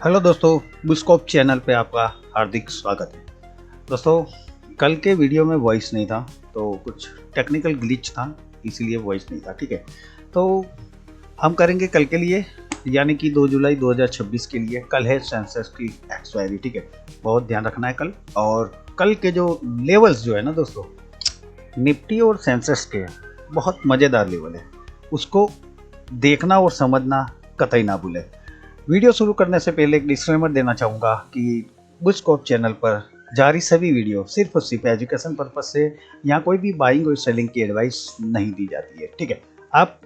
Hello दोस्तों, बुस्कोप channel पे आपका हार्दिक स्वागत है। दोस्तों, कल के वीडियो में वॉइस नहीं था, तो कुछ टेक्निकल ग्लिच था, इसीलिए वॉइस नहीं था। ठीक है, तो हम करेंगे कल के लिए, यानी कि 2 जुलाई 2026 के लिए। कल है सेंसेक्स की एक्सपायरी। ठीक है, बहुत ध्यान रखना है कल। और कल के जो लेवल्स जो है ना दोस्तों, निफ्टी और सेंसेक्स के बहुत मज़ेदार लेवल है, उसको देखना और समझना कतई ना भूलें। वीडियो शुरू करने से पहले एक डिस्क्लेमर देना चाहूँगा कि बुस्कोप चैनल पर जारी सभी वीडियो सिर्फ और सिर्फ एजुकेशन पर्पज से, यहाँ कोई भी बाइंग और सेलिंग की एडवाइस नहीं दी जाती है। ठीक है, आप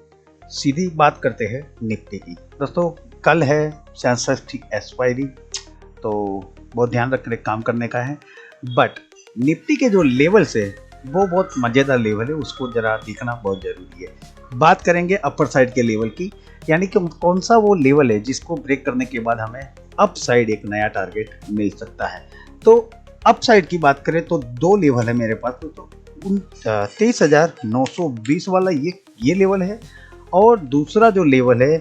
सीधी बात करते हैं निफ्टी की। दोस्तों, कल है सेंसेक्स की एक्सपायरी, तो बहुत ध्यान रखने काम करने का है। बट निफ्टी के जो लेवल्स है वो बहुत मज़ेदार लेवल है, उसको ज़रा देखना बहुत ज़रूरी है। बात करेंगे अपर साइड के लेवल की, यानी कि कौन सा वो लेवल है जिसको ब्रेक करने के बाद हमें अप साइड एक नया टारगेट मिल सकता है। तो अप साइड की बात करें तो दो लेवल है मेरे पास। तो 23,920 वाला ये लेवल है, और दूसरा जो लेवल है,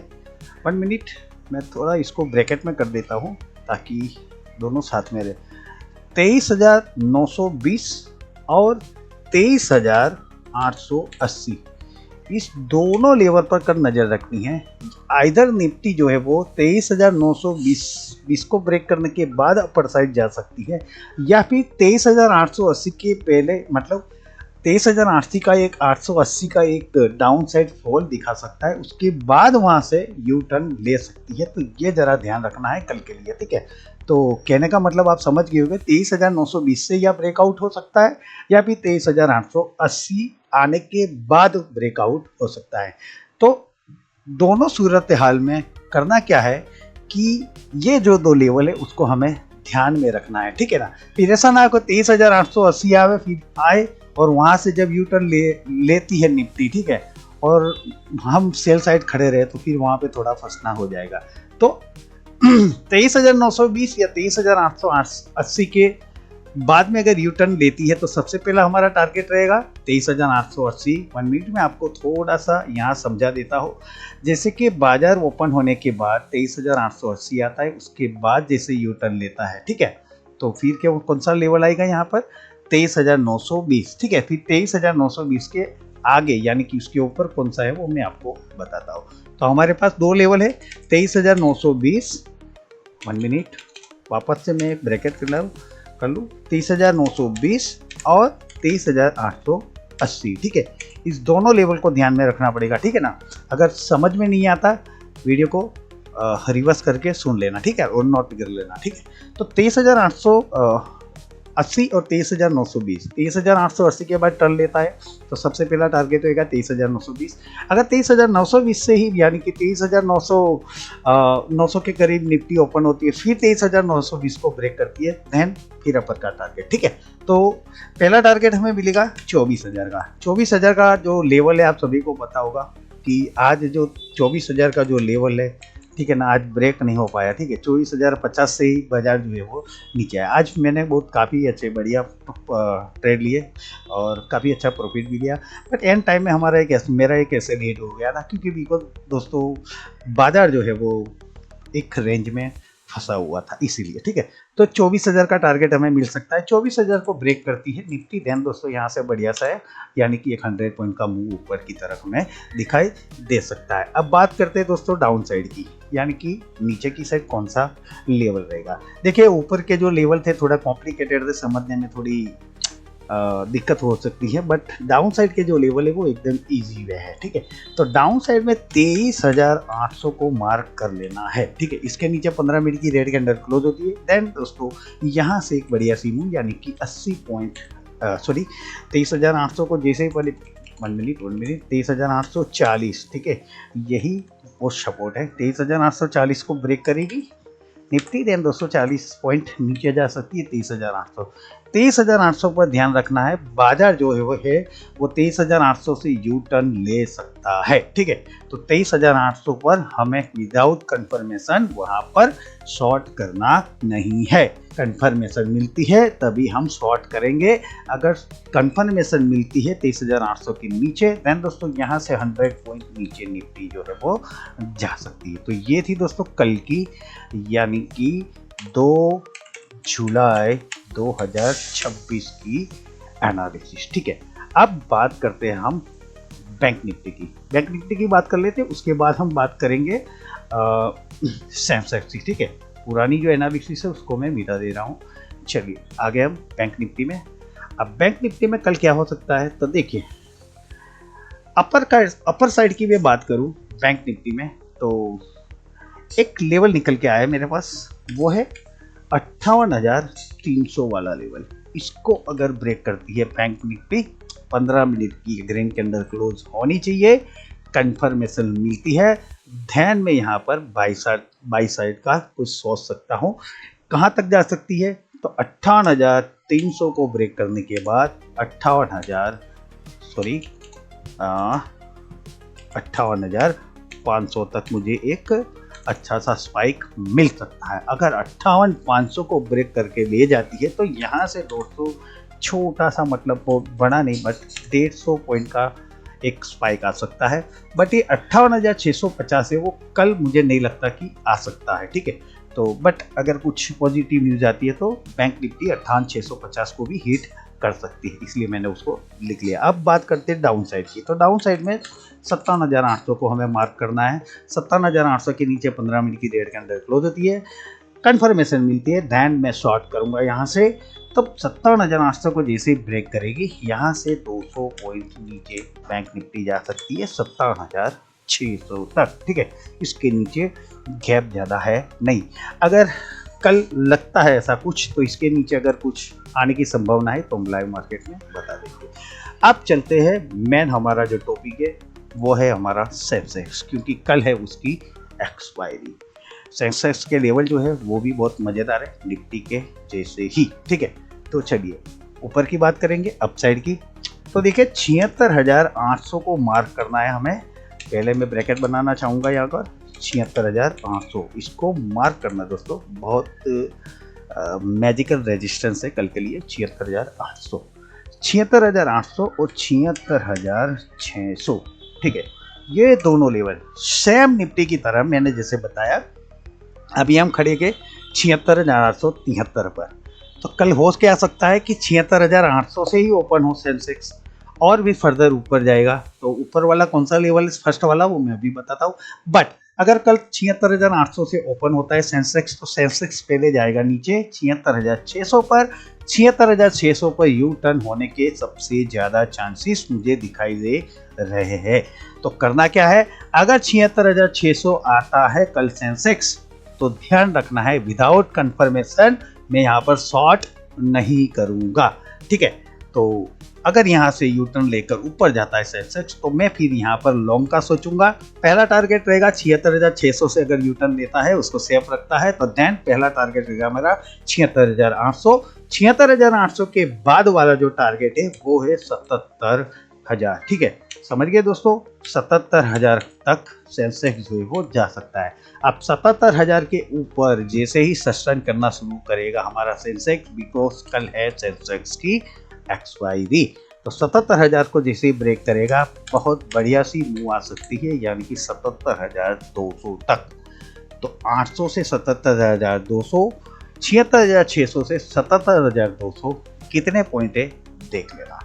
1 मिनट, मैं थोड़ा इसको ब्रैकेट में कर देता हूँ ताकि दोनों साथ में रहे। 23,920 और 23,880, इस दोनों लेवल पर कर नज़र रखनी है। आइदर निफ्टी जो है वो 23,920 को ब्रेक करने के बाद अपर साइड जा सकती है, या फिर 23,880 के पहले, मतलब 23,080 का एक 880 का एक डाउन साइड फॉल दिखा सकता है, उसके बाद वहां से यू टर्न ले सकती है। तो ये जरा ध्यान रखना है कल के लिए। ठीक है, तो कहने का मतलब आप समझ गए होंगे, 23,920 से या ब्रेकआउट हो सकता है, या फिर 23,880 आने के बाद ब्रेकआउट हो सकता है। तो दोनों सूरत हाल में करना क्या है कि ये जो दो लेवल है उसको हमें ध्यान में रखना है। ठीक है ना, फिर ऐसा ना हो 23,880 आवे, फिर आए और वहां से जब यू टर्न लेती है निफ्टी, ठीक है, और हम सेल साइड खड़े रहे, तो फिर वहां पे थोड़ा फंसना हो जाएगा। तो 23,920 या 23,880 के बाद में अगर यू टर्न लेती है तो सबसे पहला हमारा टारगेट रहेगा 23,880। 1 मिनट में आपको थोड़ा सा यहाँ समझा देता हूँ। जैसे कि बाजार ओपन होने के बाद 23,880 आता है, उसके बाद जैसे यू टर्न लेता है, ठीक है, तो फिर क्या कौन सा लेवल आएगा यहाँ पर, 23,920। ठीक है, फिर 23,920 के आगे यानी कि उसके ऊपर कौन सा है वो मैं आपको बताता हूँ। तो हमारे पास दो लेवल है, 23,920। 1 मिनट, वापस से मैं ब्रैकेट कर लूँ, 23,920 और 23,880। ठीक है, इस दोनों लेवल को ध्यान में रखना पड़ेगा। ठीक है ना, अगर समझ में नहीं आता वीडियो को रिवर्स करके सुन लेना, ठीक है, और नोट कर लेना। ठीक है, तो 23,880 और 23,920, 23,880 के बाद टर्न लेता है, तो सबसे पहला टारगेट होगा 23,920। अगर 23,920 से ही, यानी कि 23,900 के करीब निफ्टी ओपन होती है, फिर 23,920 को ब्रेक करती है, देन फिर अपर का टारगेट। ठीक है, तो पहला टारगेट हमें मिलेगा 24,000 का। 24,000 का जो लेवल है आप सभी को पता होगा कि आज जो 24,000 का जो लेवल है, ठीक है ना, आज ब्रेक नहीं हो पाया। ठीक है, 24,050 से ही बाजार जो है वो नीचे आया। आज मैंने बहुत काफ़ी अच्छे बढ़िया ट्रेड लिए और काफ़ी अच्छा प्रॉफिट भी लिया, बट एंड टाइम में मेरा एक ऐसे लेट हो गया था, क्योंकि बिकॉज दोस्तों बाजार जो है वो एक रेंज में फंसा हुआ था, इसीलिए। ठीक है, तो 24,000 का टारगेट हमें मिल सकता है। 24,000 को ब्रेक करती है निफ्टी, देन दोस्तों यहाँ से बढ़िया सा है, यानी कि एक 100 पॉइंट का मूव ऊपर की तरफ हमें दिखाई दे सकता है। अब बात करते हैं दोस्तों डाउन साइड की, यानी कि नीचे की साइड कौन सा लेवल रहेगा। देखिए, ऊपर के जो लेवल थे थोड़ा कॉम्प्लिकेटेड थे, समझने में थोड़ी दिक्कत हो सकती है, बट डाउन साइड के जो लेवल है वो एकदम इजी वे है। ठीक है, तो डाउन साइड में 23,800 को मार्क कर लेना है। ठीक है, इसके नीचे 15 मिनट की रेड कैंडल क्लोज होती है, देन दोस्तों यहाँ से एक बढ़िया सी मूव, यानी कि 80 पॉइंट 23,800 को जैसे ही पहले 1 मिनट 23,840, ठीक है, यही वो सपोर्ट है। 23,840 को ब्रेक करेगी निफ्टी, देन 240 पॉइंट नीचे जा सकती है 23,800। 23,800 पर ध्यान रखना है, बाजार जो है वो 23,800 से यू टर्न ले सकता है। ठीक है, तो 23,800 पर हमें विदाउट कंफर्मेशन वहां पर शॉर्ट करना नहीं है। कंफर्मेशन मिलती है तभी हम शॉर्ट करेंगे। अगर कंफर्मेशन मिलती है 23,800 के नीचे, देन दोस्तों यहाँ से 100 पॉइंट नीचे निफ्टी जो है वो जा सकती है। तो ये थी दोस्तों कल की, यानी कि 2 जुलाई 2026 की एनालिसिस। ठीक है, अब बात करते हैं हम बैंक निफ्टी की। बैंक निफ्टी की बात कर लेते हैं, उसके बाद हम बात करेंगे सेंसेक्स की। ठीक है, पुरानी जो एनालिसिस है उसको मैं मिटा दे रहा हूँ। चलिए आगे हम बैंक निफ्टी में। अब बैंक निफ्टी में कल क्या हो सकता है, तो देखिए अपर साइड की मैं बात करूँ बैंक निफ्टी में, तो एक लेवल निकल के आया मेरे पास, वो है 58,300 वाला लेवल। इसको अगर ब्रेक करती है बैंक निफ्टी, 15 मिनट की ग्रीन कैंडल क्लोज होनी चाहिए, कंफर्मेशन मिलती है, ध्यान में यहाँ पर बाई साइड का कुछ सोच सकता हूँ। कहाँ तक जा सकती है, तो 58,300 को ब्रेक करने के बाद 58,500 तक मुझे एक अच्छा सा स्पाइक मिल सकता है। अगर 58,500 को ब्रेक करके ले जाती है तो यहाँ से दोस्तों छोटा सा, मतलब वो बड़ा नहीं बट 150 पॉइंट का एक स्पाइक आ सकता है। बट ये 58,650 है, वो कल मुझे नहीं लगता कि आ सकता है। ठीक है, तो बट अगर कुछ पॉजिटिव न्यूज आती है तो बैंक निफ्टी 58,650 को भी हिट कर सकती है, इसलिए मैंने उसको लिख लिया। अब बात करते हैं डाउन साइड की। तो डाउन साइड में 57,800 को हमें मार्क करना है। 57,800 के नीचे 15 मिनट की रेड कैंडल क्लोज होती है, कंफर्मेशन मिलती है, दैन मैं शॉर्ट करूंगा यहाँ से। तब 57,800 को जैसे ही ब्रेक करेगी, यहाँ से 200 पॉइंट नीचे बैंक निफ्टी जा सकती है 57,600 तक। ठीक है, इसके नीचे गैप ज़्यादा है नहीं। अगर कल लगता है ऐसा कुछ, तो इसके नीचे अगर कुछ आने की संभावना है तो हम लाइव मार्केट में बता देंगे। अब चलते हैं मेन, हमारा जो टॉपिक है वो है हमारा सेंसेक्स, क्योंकि कल है उसकी एक्सपायरी। सेंसेक्स के लेवल जो है वो भी बहुत मज़ेदार है, निफ्टी के जैसे ही। ठीक है, तो चलिए ऊपर की बात करेंगे, अपसाइड की। तो देखिए 76,800 को मार्क करना है हमें। पहले मैं ब्रैकेट बनाना चाहूँगा यहाँ पर 76,800, इसको मार्क करना दोस्तों, बहुत मैजिकल रेजिस्टेंस है कल के लिए। 76,800 और 76,600। ठीक है, ये दोनों लेवल सेम निफ्टी की तरह मैंने जैसे बताया। अभी हम खड़े के 76,873 पर, तो कल हो क्या सकता है कि 76,800 से ही ओपन हो सेंसेक्स, और भी फर्दर ऊपर जाएगा। तो ऊपर वाला कौन सा लेवल है, फर्स्ट वाला, वो मैं अभी बताता हूँ। बट अगर कल 76,800 से ओपन होता है सेंसेक्स, तो सेंसेक्स पहले जाएगा नीचे 76,600 पर। 76,600 पर यू टर्न होने के सबसे ज़्यादा चांसेस मुझे दिखाई दे रहे हैं। तो करना क्या है, अगर 76,600 आता है कल सेंसेक्स, तो ध्यान रखना है विदाउट कंफर्मेशन मैं यहाँ पर शॉर्ट नहीं करूँगा। ठीक है, तो अगर यहाँ से यू टर्न लेकर ऊपर जाता है सेंसेक्स, तो मैं फिर यहाँ पर लॉन्ग का सोचूंगा। पहला टारगेट रहेगा 76,600 से, अगर यू टर्न लेता है उसको सेफ रखता है तो देन पहला टारगेट रहेगा मेरा 76,800। 76,800 के बाद वाला जो टारगेट है वो है 77,000। ठीक है, समझ गए दोस्तों, 77,000 तक सेंसेक्स जो है वो जा सकता है। अब 77,000 के ऊपर जैसे ही सस्टेन करना शुरू करेगा हमारा सेंसेक्स, बिकॉज कल है सेंसेक्स की एक्सपायरी, तो 77,000 को जैसे ही ब्रेक करेगा बहुत बढ़िया सी मूव आ सकती है, यानी कि 77,200 तक। तो 800 से 77,200, 76,600 से 77,200 कितने पॉइंट है देख लेना।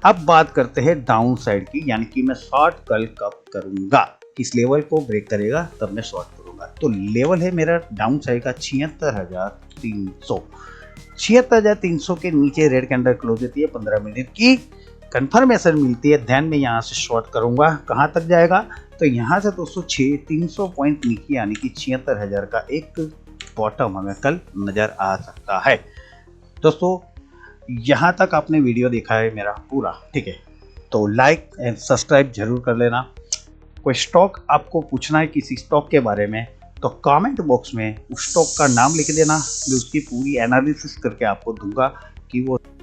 अब बात करते हैं डाउन साइड की, यानी कि मैं शॉर्ट कल कब करूंगा, किस लेवल को ब्रेक करेगा तब मैं शॉर्ट करूंगा। तो लेवल है मेरा डाउन साइड का 76,300। 76,300 के नीचे रेड कैंडल क्लोज होती है 15 मिनट की, कंफर्मेशन मिलती है, ध्यान में यहाँ से शॉर्ट करूंगा। कहाँ तक जाएगा, तो यहाँ से 300 पॉइंट नीचे, यानी कि 76,000 का एक बॉटम हमें कल नजर आ सकता है। दोस्तों यहाँ तक आपने वीडियो देखा है मेरा पूरा, ठीक है, तो लाइक एंड सब्सक्राइब जरूर कर लेना। कोई स्टॉक आपको पूछना है किसी स्टॉक के बारे में, तो कमेंट बॉक्स में उस स्टॉक का नाम लिख देना, मैं उसकी पूरी एनालिसिस करके आपको दूंगा कि वो